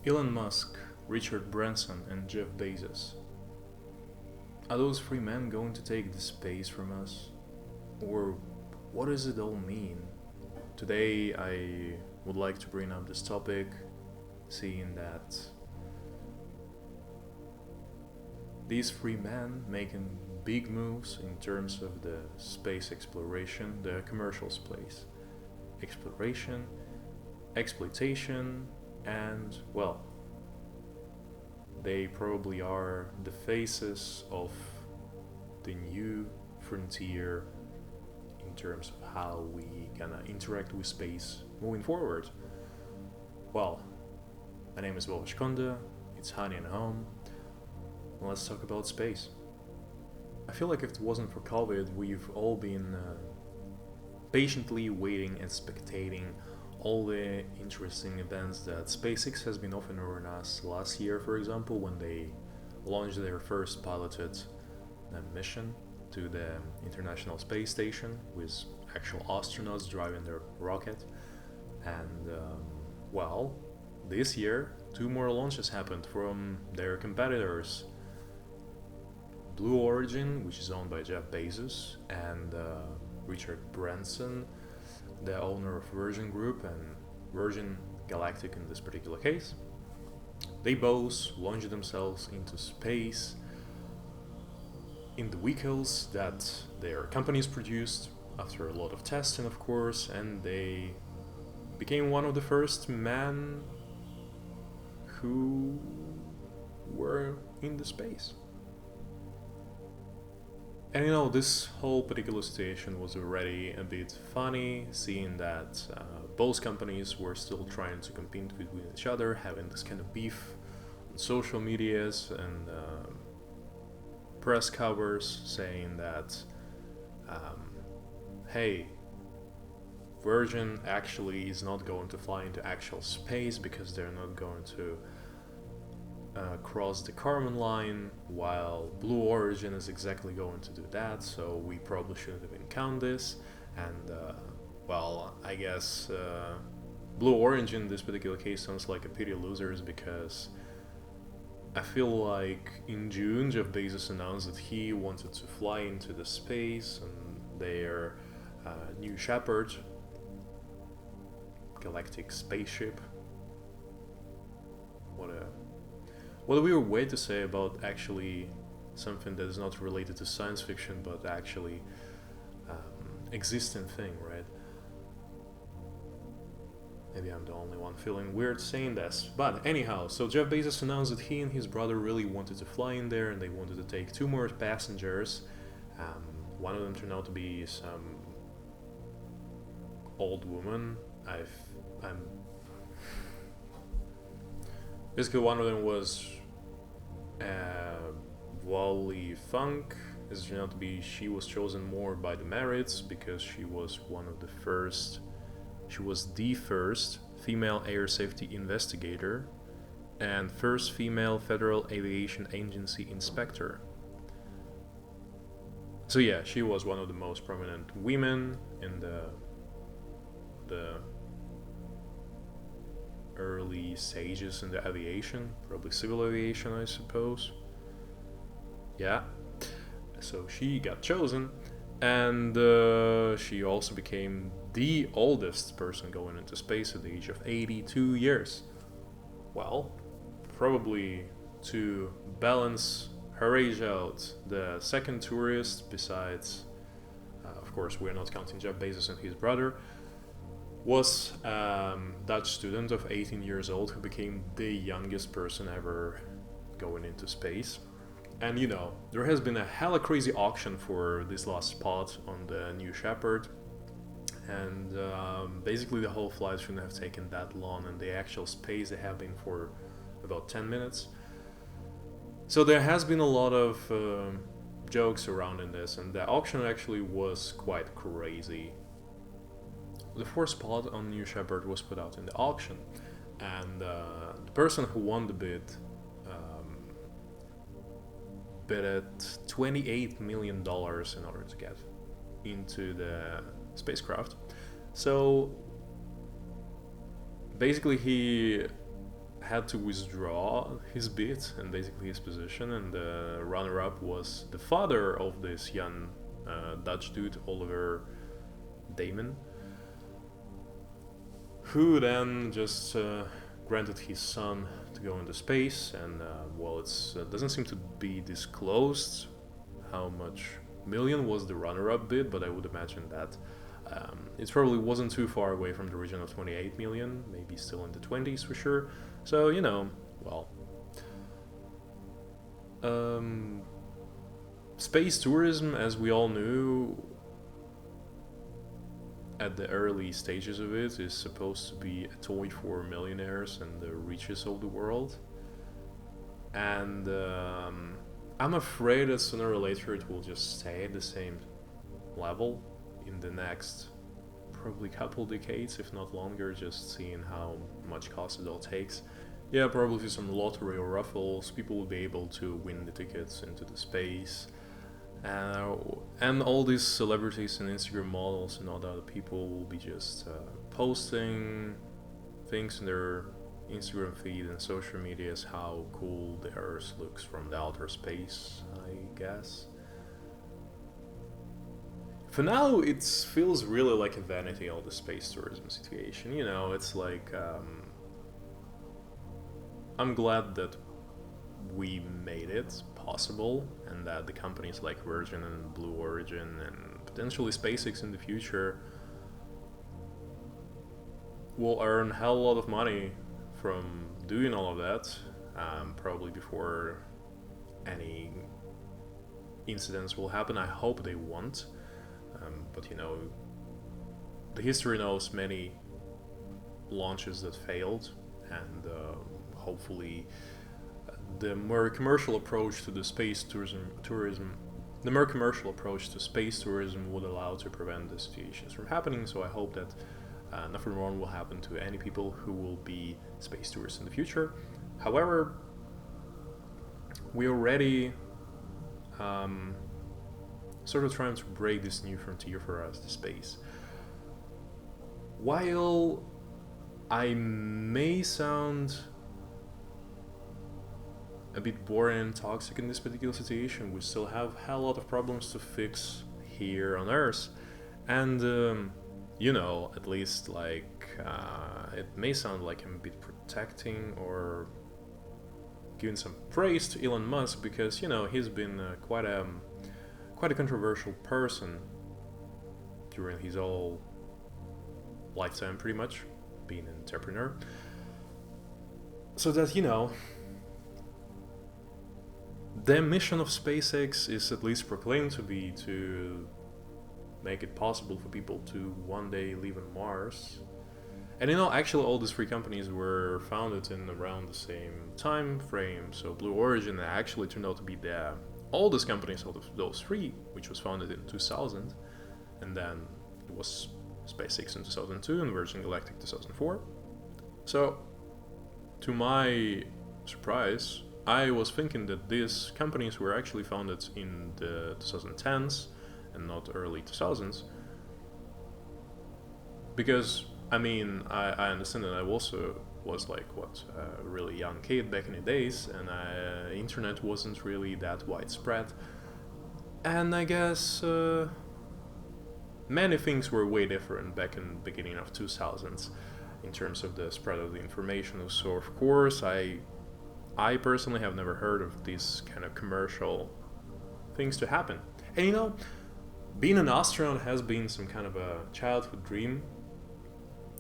Elon Musk, Richard Branson, and Jeff Bezos. Are those three men going to take the space from us? Or what does it all mean? Today I would like to bring up this topic, seeing that these three men making big moves in terms of the space exploration, the commercial space exploration, exploitation, and, well, they probably are the faces of the new frontier in terms of how we gonna interact with space moving forward. Well, my name is Bob Shkonda, it's Honey and Home, and let's talk about space. I feel like if it wasn't for COVID, we've all been patiently waiting and spectating all the interesting events that SpaceX has been offering us last year, for example, when they launched their first piloted mission to the International Space Station with actual astronauts driving their rocket. And, well, this year, two more launches happened from their competitors. Blue Origin, which is owned by Jeff Bezos, and Richard Branson, the owner of Virgin Group and Virgin Galactic in this particular case. They both launched themselves into space in the vehicles that their companies produced after a lot of testing, of course, and they became one of the first men who were in the space. And you know, this whole particular situation was already a bit funny, seeing that both companies were still trying to compete with each other, having this kind of beef on social medias and press covers saying that, hey, Virgin actually is not going to fly into actual space because they're not going to cross the carbon line, while Blue Origin is exactly going to do that, so we probably shouldn't even count this. And well, I guess Blue Origin in this particular case sounds like a pity losers, because I feel like in June Jeff Bezos announced that he wanted to fly into the space and their new Shepard Galactic spaceship. What a weird way to say about actually something that is not related to science fiction, but actually existing thing, right? Maybe I'm the only one feeling weird saying this. But anyhow, so Jeff Bezos announced that he and his brother really wanted to fly in there, and they wanted to take two more passengers. One of them turned out to be some old woman. I'm basically, one of them was Wally Funk. As it turned out to be, she was chosen more by the merits because she was the first female air safety investigator and first female Federal Aviation Agency inspector. So yeah, she was one of the most prominent women in the early stages in the aviation, probably civil aviation, I suppose. Yeah, so she got chosen, and she also became the oldest person going into space at the age of 82 years. Well, probably to balance her age out, the second tourist, besides, of course, we're not counting Jeff Bezos and his brother, was a Dutch student of 18 years old who became the youngest person ever going into space. And you know, there has been a hella crazy auction for this last spot on the new Shepard, and basically the whole flight shouldn't have taken that long, and the actual space they have been for about 10 minutes. So there has been a lot of jokes surrounding this, and the auction actually was quite crazy. The fourth spot on New Shepard was put out in the auction, and the person who won the bid bid at $28 million in order to get into the spacecraft. So basically he had to withdraw his bid and basically his position, and the runner-up was the father of this young Dutch dude, Oliver Damon, who then just granted his son to go into space. And well, it doesn't seem to be disclosed how much million was the runner-up bid, but I would imagine that it probably wasn't too far away from the region of 28 million, maybe still in the 20s for sure. So, you know, well, space tourism, as we all knew at the early stages of it, is supposed to be a toy for millionaires and the richest of the world. And I'm afraid that sooner or later it will just stay at the same level in the next probably couple decades, if not longer, just seeing how much cost it all takes. Yeah, probably some lottery or raffles, people will be able to win the tickets into the space. And all these celebrities and Instagram models and all the other people will be just posting things in their Instagram feed and social media as how cool the Earth looks from the outer space, I guess. For now, it feels really like a vanity, all the space tourism situation. You know, it's like, I'm glad that we made it possible, and that the companies like Virgin and Blue Origin and potentially SpaceX in the future will earn hell a lot of money from doing all of that, probably before any incidents will happen. I hope they won't, but you know, the history knows many launches that failed, and hopefully the more commercial approach to the space tourism, the more commercial approach to space tourism would allow to prevent the situations from happening. So I hope that nothing wrong will happen to any people who will be space tourists in the future. However, we already sort of trying to break this new frontier for us, the space. While I may sound a bit boring and toxic in this particular situation, we still have a lot of problems to fix here on Earth. And you know, at least like it may sound like I'm a bit protecting or giving some praise to Elon Musk, because you know, he's been quite a controversial person during his whole lifetime, pretty much being an entrepreneur. So that, you know, the mission of SpaceX is at least proclaimed to be to make it possible for people to one day live on Mars. And you know, actually all these three companies were founded in around the same time frame. So Blue Origin actually turned out to be the oldest companies out of those three, which was founded in 2000. And then it was SpaceX in 2002 and Virgin Galactic 2004. So, to my surprise, I was thinking that these companies were actually founded in the 2010s and not early 2000s. Because, I mean, I understand that I also was like, a really young kid back in the days, and internet wasn't really that widespread. And I guess many things were way different back in the beginning of 2000s in terms of the spread of the information. So of course, I personally have never heard of these kind of commercial things to happen. And you know, being an astronaut has been some kind of a childhood dream.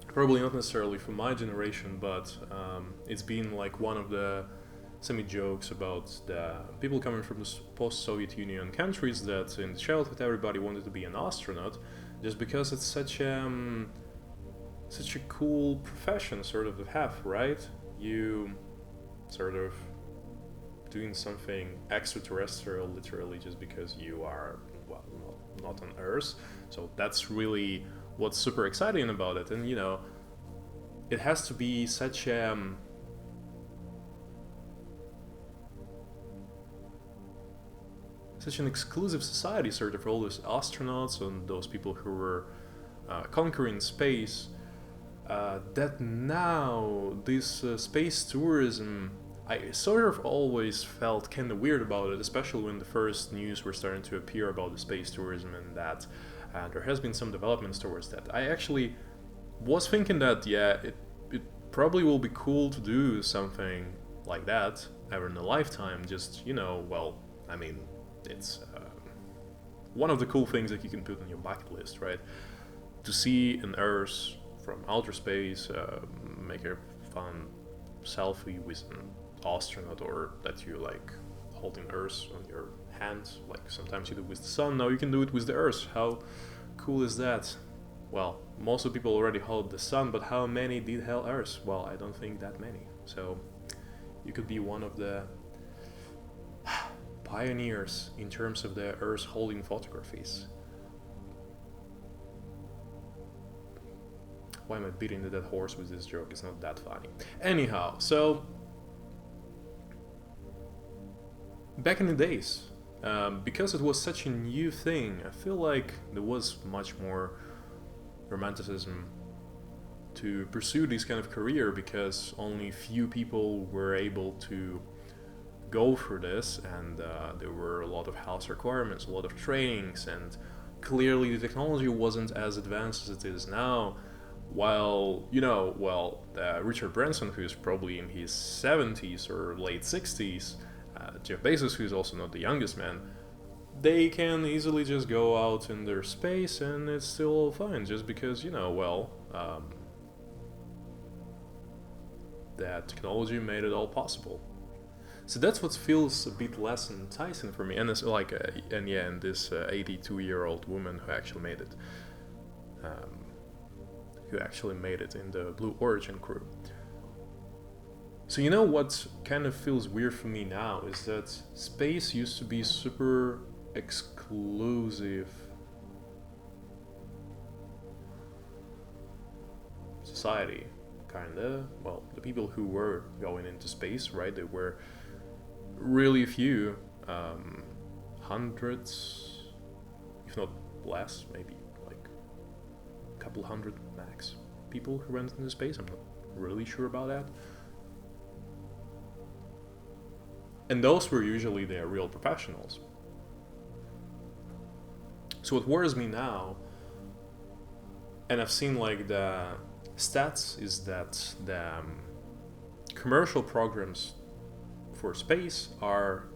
Probably not necessarily for my generation, but it's been like one of the semi-jokes about the people coming from the post-Soviet Union countries, that in childhood everybody wanted to be an astronaut, just because it's such a cool profession sort of to have, right? You sort of doing something extraterrestrial, literally, just because you are, well, not on Earth. So that's really what's super exciting about it. And you know, it has to be such an exclusive society, sort of, for all those astronauts and those people who were conquering space. that now this space tourism, I sort of always felt kind of weird about it, especially when the first news were starting to appear about the space tourism and that there has been some developments towards that. I actually was thinking that, yeah, it probably will be cool to do something like that ever in a lifetime. Just, well, I mean, it's one of the cool things that you can put on your bucket list, right? To see an Earth from outer space, make a fun selfie with an astronaut, or that you like holding Earth on your hand, like sometimes you do with the sun. Now you can do it with the Earth. How cool is that? Well, most of the people already hold the sun, but how many did hold Earth? Well, I don't think that many. So you could be one of the pioneers in terms of the Earth holding photographies. Why am I beating the dead horse with this joke? It's not that funny. Anyhow, so back in the days, because it was such a new thing, I feel like there was much more romanticism to pursue this kind of career, because only few people were able to go for this, and there were a lot of house requirements, a lot of trainings, and clearly the technology wasn't as advanced as it is now. While, Richard Branson, who's probably in his 70s or late 60s, Jeff Bezos, who's also not the youngest man, they can easily just go out in their space and it's still all fine, just because, that technology made it all possible. So that's what feels a bit less enticing for me. And it's like, and this 82-year-old woman who actually made it. In the Blue Origin crew. So what kind of feels weird for me now is that space used to be super exclusive society, kinda. Well, the people who were going into space, right, they were really few, hundreds, if not less, maybe couple hundred max people who went into space. I'm not really sure about that. And those were usually the real professionals. So what worries me now, and I've seen like the stats, is that the commercial programs for space are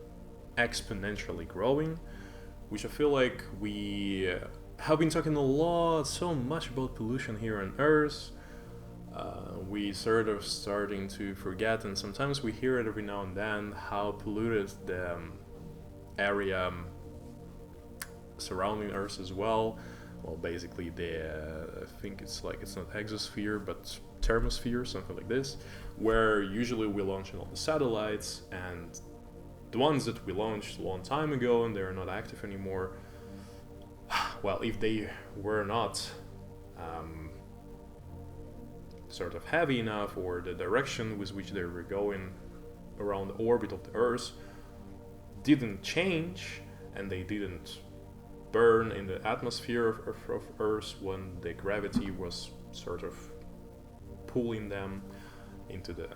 exponentially growing, which I feel like we have been talking so much about pollution here on Earth. We sort of starting to forget, and sometimes we hear it every now and then, how polluted the area surrounding Earth as well. Well, basically I think it's not exosphere, but thermosphere, something like this, where usually we launch all the satellites, and the ones that we launched a long time ago and they're not active anymore, well, if they were not sort of heavy enough, or the direction with which they were going around the orbit of the Earth didn't change, and they didn't burn in the atmosphere of Earth when the gravity was sort of pulling them into the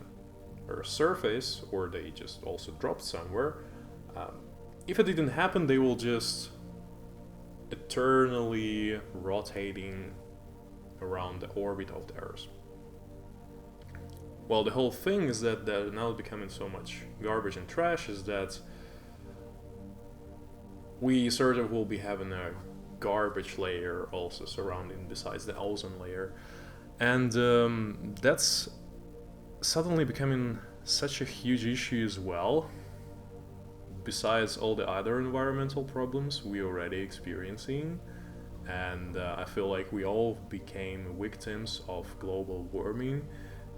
Earth's surface, or they just also dropped somewhere, if it didn't happen, they will just eternally rotating around the orbit of the Earth. Well, the whole thing is that they're now becoming so much garbage and trash, is that we sort of will be having a garbage layer also surrounding besides the ozone layer. And that's suddenly becoming such a huge issue as well, besides all the other environmental problems we already experiencing. And I feel like we all became victims of global warming,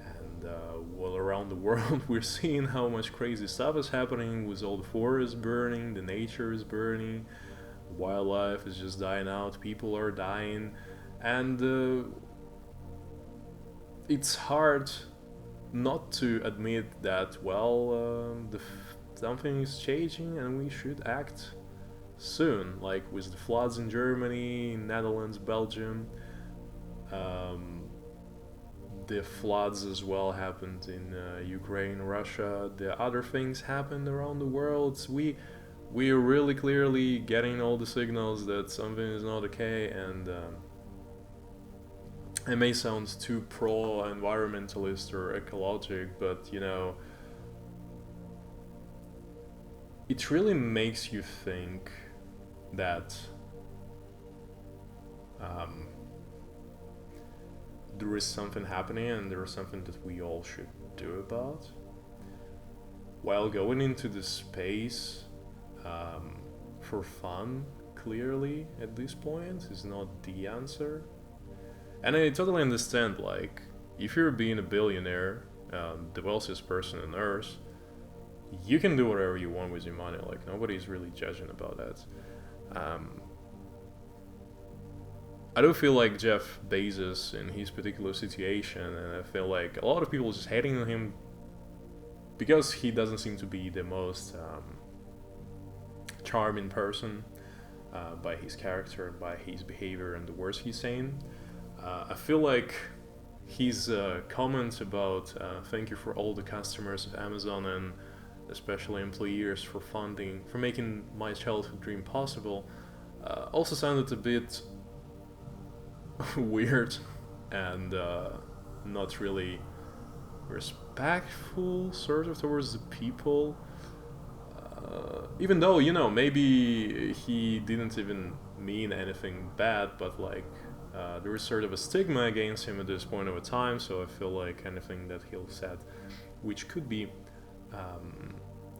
and well, around the world we're seeing how much crazy stuff is happening with all the forests burning, the nature is burning, wildlife is just dying out, people are dying, and it's hard not to admit that, well, something is changing and we should act soon, like with the floods in Germany, Netherlands, Belgium. the floods as well happened in Ukraine, Russia. The other things happened around the world. We're really clearly getting all the signals that something is not okay, and it may sound too pro-environmentalist or ecologic, but you know, it really makes you think that there is something happening and there is something that we all should do about. While going into the space for fun, clearly, at this point, is not the answer. And I totally understand, like, if you're being a billionaire, the wealthiest person on Earth, you can do whatever you want with your money. Like, nobody's really judging about that. I do feel like Jeff Bezos in his particular situation, and I feel like a lot of people just hating on him because he doesn't seem to be the most charming person by his character and by his behavior and the words he's saying. I feel like his comments about thank you for all the customers of Amazon and especially employers for making my childhood dream possible, also sounded a bit weird and not really respectful, sort of, towards the people. Even though, you know, maybe he didn't even mean anything bad, but like there is sort of a stigma against him at this point of a time, so I feel like anything that he'll said, which could be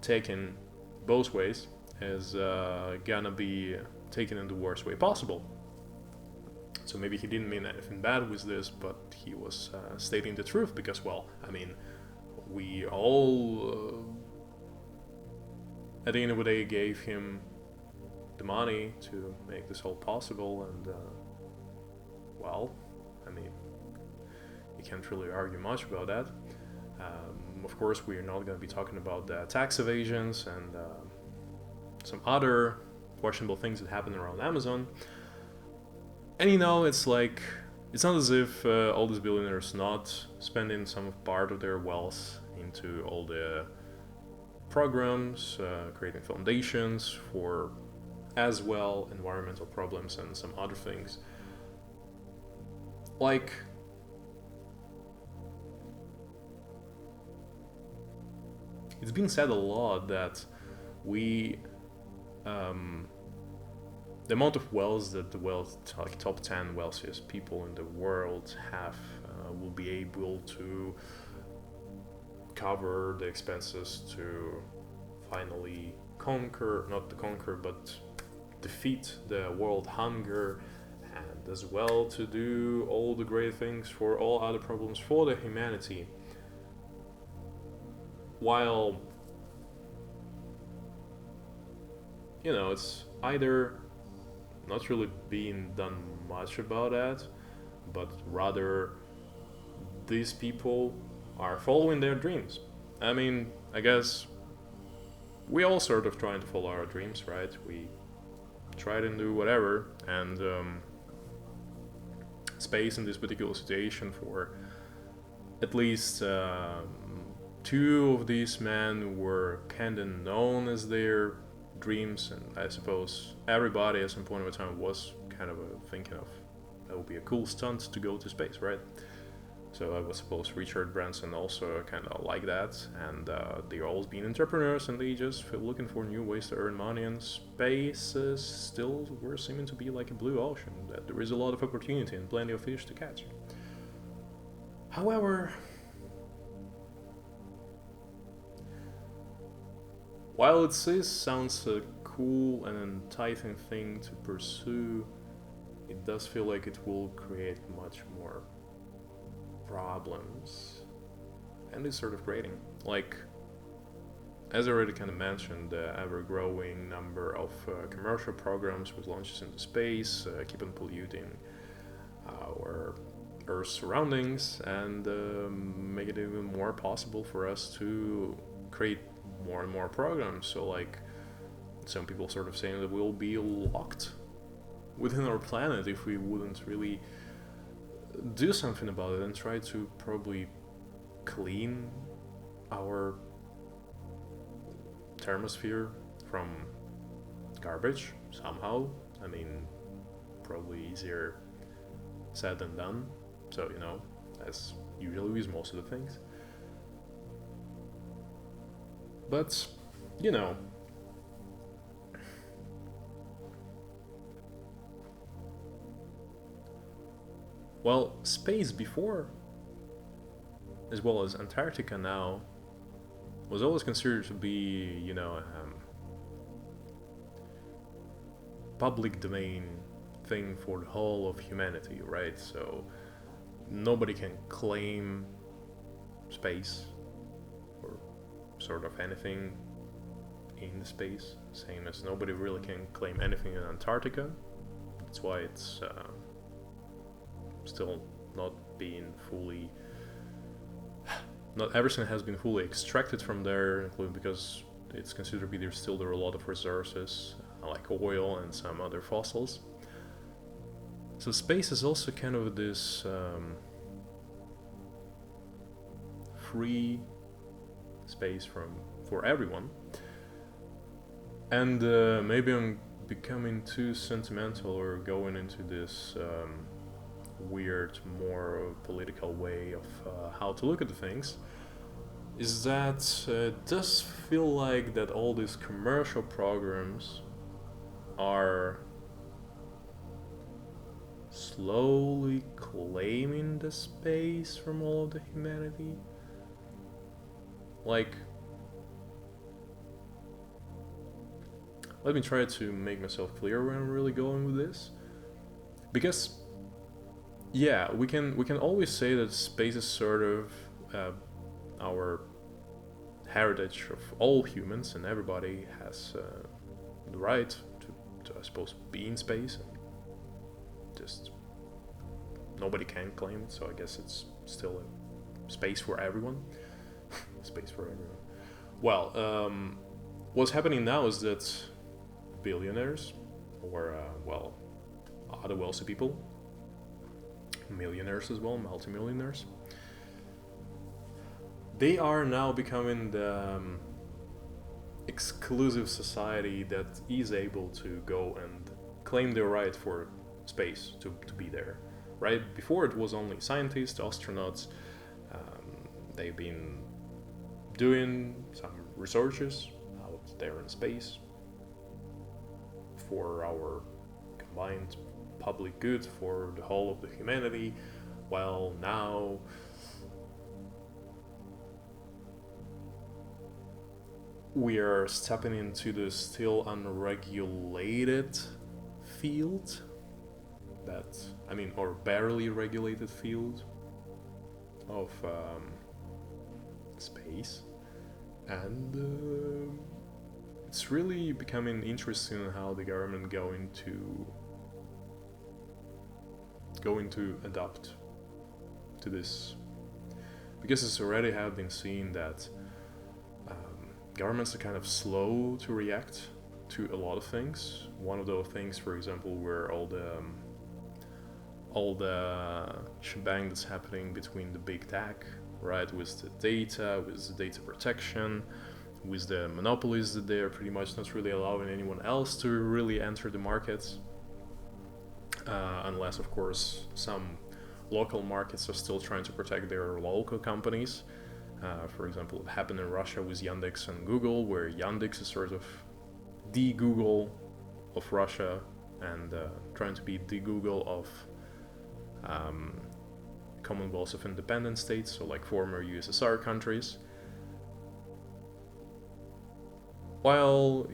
taken both ways, is gonna be taken in the worst way possible. So maybe he didn't mean anything bad with this, but he was stating the truth because, well, I mean, we all, at the end of the day, gave him the money to make this all possible, and, well, I mean, you can't really argue much about that. Of course, we're not going to be talking about tax evasions and some other questionable things that happen around Amazon. And you know, it's like, it's not as if all these billionaires not spending some part of their wealth into all the programs, creating foundations for as well environmental problems and some other things. Like, it's been said a lot that the amount of wealth that like top 10 wealthiest people in the world have will be able to cover the expenses to finally defeat the world hunger, and as well to do all the great things for all other problems for the humanity. While, you know, it's either not really being done much about that, but rather these people are following their dreams. I mean, I guess we all sort of trying to follow our dreams, right? We try to do whatever, and space in this particular situation for at least two of these men were kind of known as their dreams, and I suppose everybody at some point of time was kind of thinking of that would be a cool stunt to go to space, right? So I suppose Richard Branson also kind of like that, and they're all being entrepreneurs, and they just feel looking for new ways to earn money, and space still were seeming to be like a blue ocean, that there is a lot of opportunity and plenty of fish to catch. However, while it sounds a cool and enticing thing to pursue, it does feel like it will create much more problems, and it's sort of grating. Like, as I already kind of mentioned, the ever-growing number of commercial programs with launches into space keep on polluting our Earth's surroundings and make it even more possible for us to create more and more programs. So like, some people sort of saying that we'll be locked within our planet if we wouldn't really do something about it and try to probably clean our thermosphere from garbage somehow. I mean, probably easier said than done. So, as usually with most of the things. But, well, space before, as well as Antarctica now, was always considered to be, public domain thing for the whole of humanity, right? So nobody can claim space or sort of anything in the space, same as nobody really can claim anything in Antarctica. That's why it's still not being fully, not everything has been fully extracted from there, including because it's considered to be there are a lot of resources like oil and some other fossils. So space is also kind of this free space for everyone. And maybe I'm becoming too sentimental or going into this weird, more political way of how to look at the things. Is that it does feel like that all these commercial programs are slowly claiming the space from all of the humanity. Like, let me try to make myself clear where I'm really going with this. Because, yeah, we can always say that space is sort of our heritage of all humans, and everybody has the right to, I suppose, be in space. Just nobody can claim it, so I guess it's still a space for everyone. Space for everyone. Well, what's happening now is that billionaires, or other wealthy people, millionaires as well, multimillionaires, they are now becoming the exclusive society that is able to go and claim their right for space to be there, right? Before it was only scientists, astronauts. They've been doing some researches out there in space for our combined public good, for the whole of the humanity. While now we are stepping into the still unregulated field, or barely regulated field of space, and it's really becoming interesting how the government going to adapt to this, because it's already have been seen that governments are kind of slow to react to a lot of things. One of those things, for example, were all the shebang that's happening between the big tech, right, with the data protection, with the monopolies that they are pretty much not really allowing anyone else to really enter the markets, unless of course some local markets are still trying to protect their local companies. For example, it happened in Russia with Yandex and Google, where Yandex is sort of the Google of Russia and trying to be the Google of Commonwealth of Independent States, so like former USSR countries. While,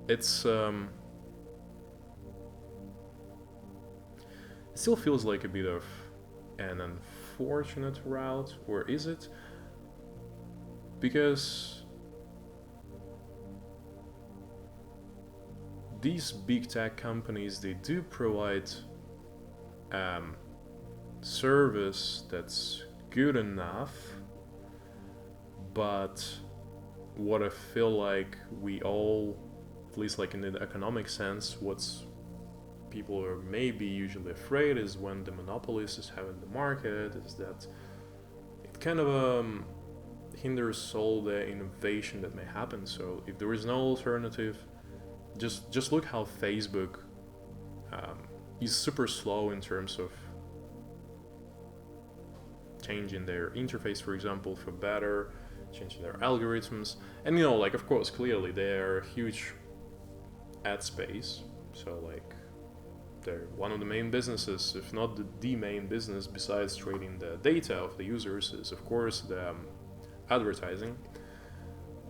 it's it still feels like a bit of an unfortunate route, or is it? Because these big tech companies, they do provide service that's good enough, but what I feel like we all, at least like in the economic sense, what's people are maybe usually afraid is when the monopolist is having the market, is that it kind of hinders all the innovation that may happen. So if there is no alternative, just look how Facebook is super slow in terms of changing their interface, for example, for better, changing their algorithms. And like, of course, clearly they're huge ad space, so like they're one of the main businesses, if not the main business, besides trading the data of the users, is of course the advertising.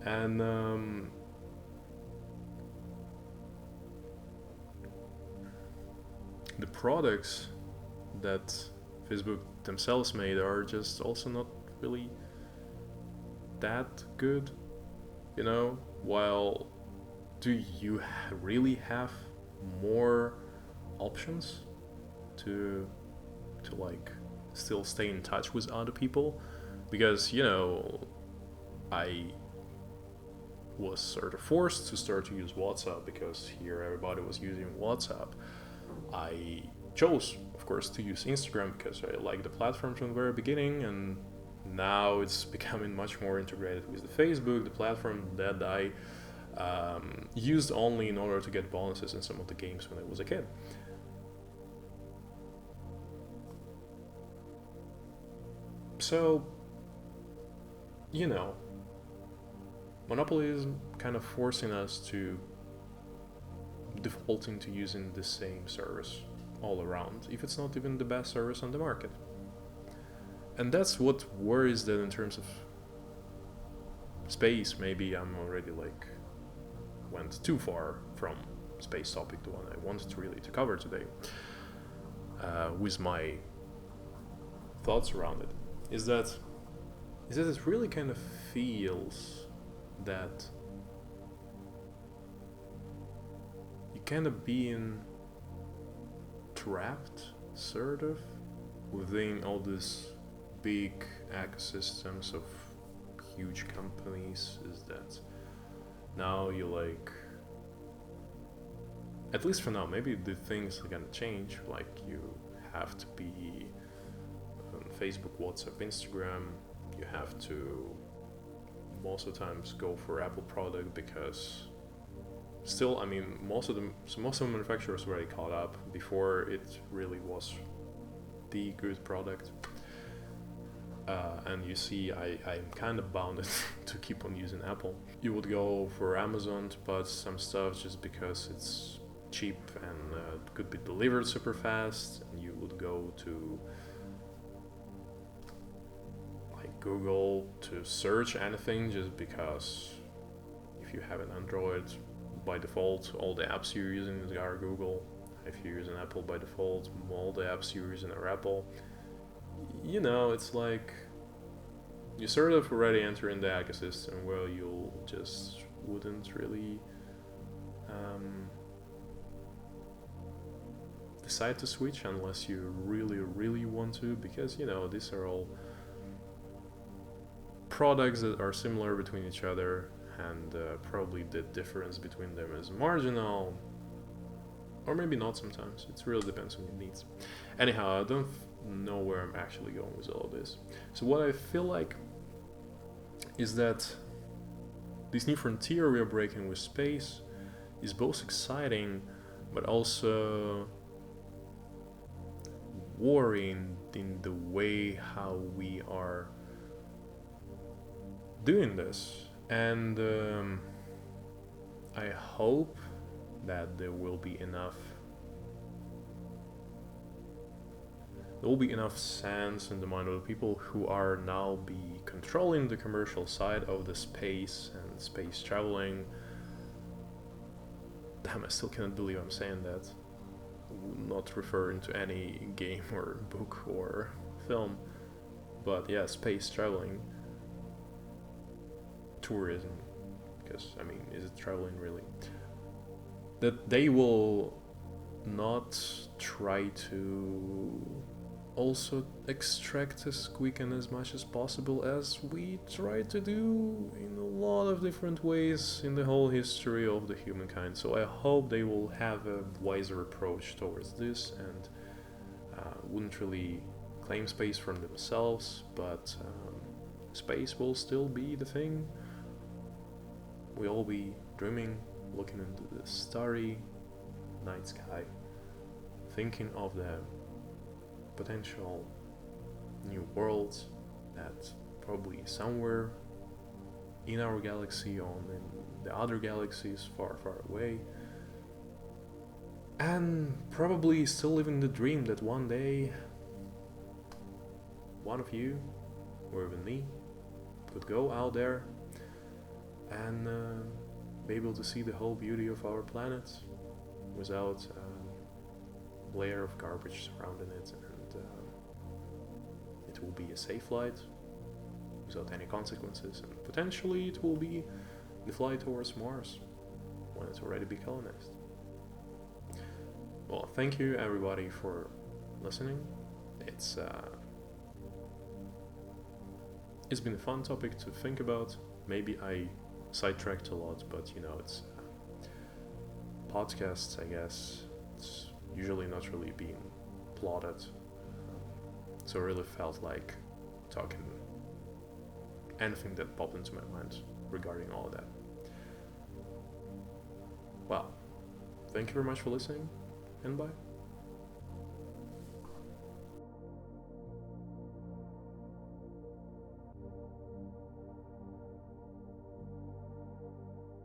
And the products that Facebook themselves made are just also not really that good, while do you really have more options to like still stay in touch with other people? Because I was sort of forced to start to use WhatsApp because here everybody was using WhatsApp. I chose, of course, to use Instagram because I liked the platform from the very beginning, and now it's becoming much more integrated with the Facebook, the platform that I used only in order to get bonuses in some of the games when I was a kid. So, monopoly is kind of forcing us to default into using the same service all around, if it's not even the best service on the market. And that's what worries that in terms of space, maybe I'm already went too far from space topic, the one I wanted really to cover today, with my thoughts around it, is that it really kind of feels that you kind of being trapped, sort of, within all these big ecosystems of huge companies. Is that now you at least for now, maybe the things are gonna change, like you have to be on Facebook, WhatsApp, Instagram, you have to most of the times go for Apple product, because still, I mean, most of the manufacturers already caught up before it really was the good product. And you see, I'm kind of bounded to keep on using Apple. You would go for Amazon to buy some stuff just because it's cheap and could be delivered super fast. And you would go to Google to search anything just because if you have an Android, by default, all the apps you're using are Google. If you're using Apple, by default, all the apps you're using are Apple. It's like you sort of already enter in the ecosystem where you just wouldn't really decide to switch unless you really, really want to, because these are all products that are similar between each other, and probably the difference between them is marginal, or maybe not sometimes. It really depends on your needs. Anyhow, I don't know where I'm actually going with all of this. So what I feel like is that this new frontier we are breaking with space is both exciting but also worrying in the way how we are doing this. And I hope that there will be enough sense in the mind of the people who are now controlling the commercial side of the space and space traveling. Damn, I still cannot believe I'm saying that, not referring to any game or book or film, but yeah, space traveling, tourism, because I mean, is it traveling really? That they will not try to also extract as quick and as much as possible as we try to do in a lot of different ways in the whole history of the humankind. So I hope they will have a wiser approach towards this and wouldn't really claim space from themselves, but space will still be the thing. We'll all be dreaming, looking into the starry night sky, thinking of the potential new worlds that probably somewhere in our galaxy or in the other galaxies far, far away. And probably still living the dream that one day one of you, or even me, could go out there and be able to see the whole beauty of our planet without a layer of garbage surrounding it, and it will be a safe flight without any consequences, and potentially it will be the flight towards Mars when it's already been colonized. Well, thank you everybody for listening. It's been a fun topic to think about. Maybe I sidetracked a lot, but it's podcasts, I guess. It's usually not really being plotted, so I really felt like talking anything that popped into my mind regarding all of that. Well, thank you very much for listening, and bye.